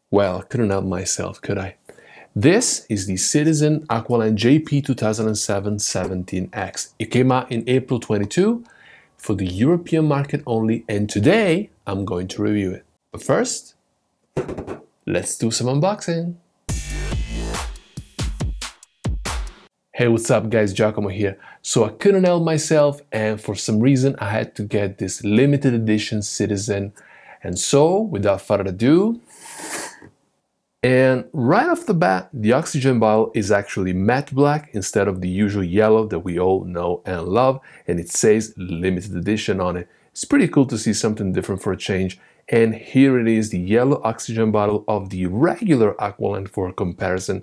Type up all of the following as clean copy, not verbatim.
Well, couldn't help myself, could I? This is the Citizen Aqualand JP2007-17X. It came out in April 22 for the European market only, and today I'm going to review it. But first, let's do some unboxing. Hey, what's up guys, Giacomo here. So I couldn't help myself, and for some reason I had to get this limited edition Citizen. And so, without further ado, and right off the bat, the oxygen bottle is actually matte black instead of the usual yellow that we all know and love, and it says limited edition on it. It's pretty cool to see something different for a change. And here it is, the yellow oxygen bottle of the regular Aqualand for comparison.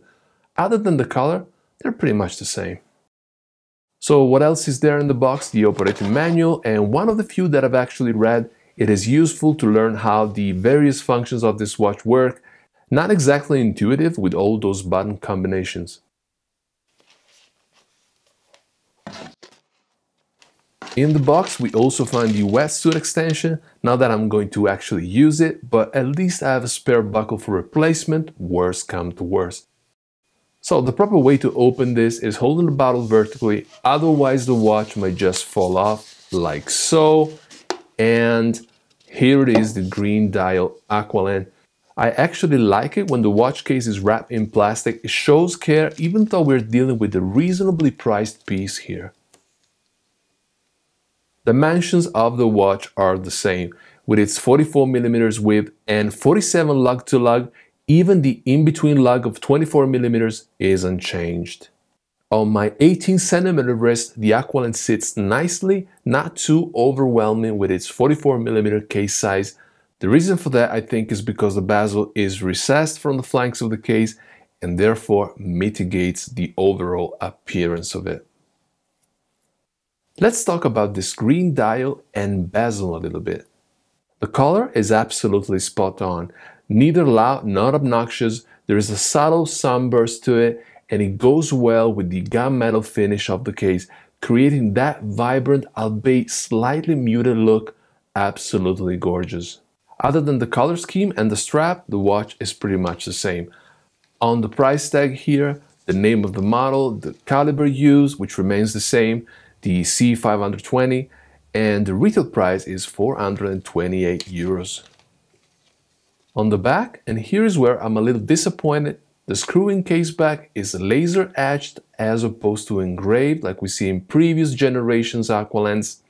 Other than the color, they're pretty much the same. So what else is there in the box? The operating manual, and one of the few that I've actually read. It is useful to learn how the various functions of this watch work. Not exactly intuitive with all those button combinations. In the box we also find the wetsuit extension. Not that I'm going to actually use it, but at least I have a spare buckle for replacement, worst come to worst. So the proper way to open this is holding the bottle vertically, otherwise the watch might just fall off, like so. And here it is, the green dial Aqualand. I actually like it when the watch case is wrapped in plastic. It shows care even though we're dealing with a reasonably priced piece here. The dimensions of the watch are the same, with its 44mm width and 47 lug to lug. Even the in-between lug of 24mm is unchanged. On my 18cm wrist, the Aqualand sits nicely, not too overwhelming with its 44mm case size. The reason for that, I think, is because the bezel is recessed from the flanks of the case and therefore mitigates the overall appearance of it. Let's talk about this green dial and bezel a little bit. The color is absolutely spot on. Neither loud nor obnoxious. There is a subtle sunburst to it, and it goes well with the gunmetal finish of the case, creating that vibrant, albeit slightly muted look. Absolutely gorgeous. Other than the color scheme and the strap, the watch is pretty much the same. On the price tag here, the name of the model, the caliber used, which remains the same, the C520, and the retail price is 428 euros. On the back, and here is where I'm a little disappointed, the screw-in case back is laser etched as opposed to engraved like we see in previous generations Aqualands,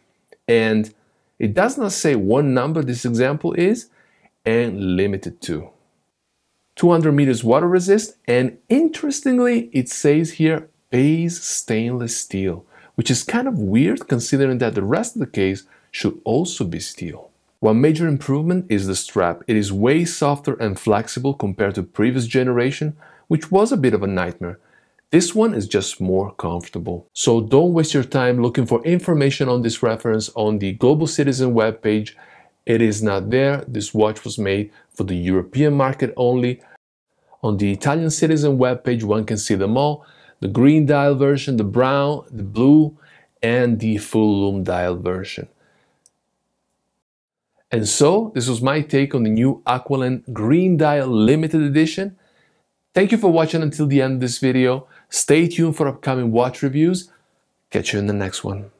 and it does not say what number this example is and limited to. 200 meters water resist, and interestingly it says here base stainless steel, which is kind of weird considering that the rest of the case should also be steel. One major improvement is the strap. It is way softer and flexible compared to previous generation, which was a bit of a nightmare. This one is just more comfortable. So don't waste your time looking for information on this reference on the Global Citizen webpage. It is not there. This watch was made for the European market only. On the Italian Citizen webpage one can see them all. The green dial version, the brown, the blue, and the full lume dial version. And so, this was my take on the new Aqualand Green Dial Limited Edition. Thank you for watching until the end of this video. Stay tuned for upcoming watch reviews. Catch you in the next one.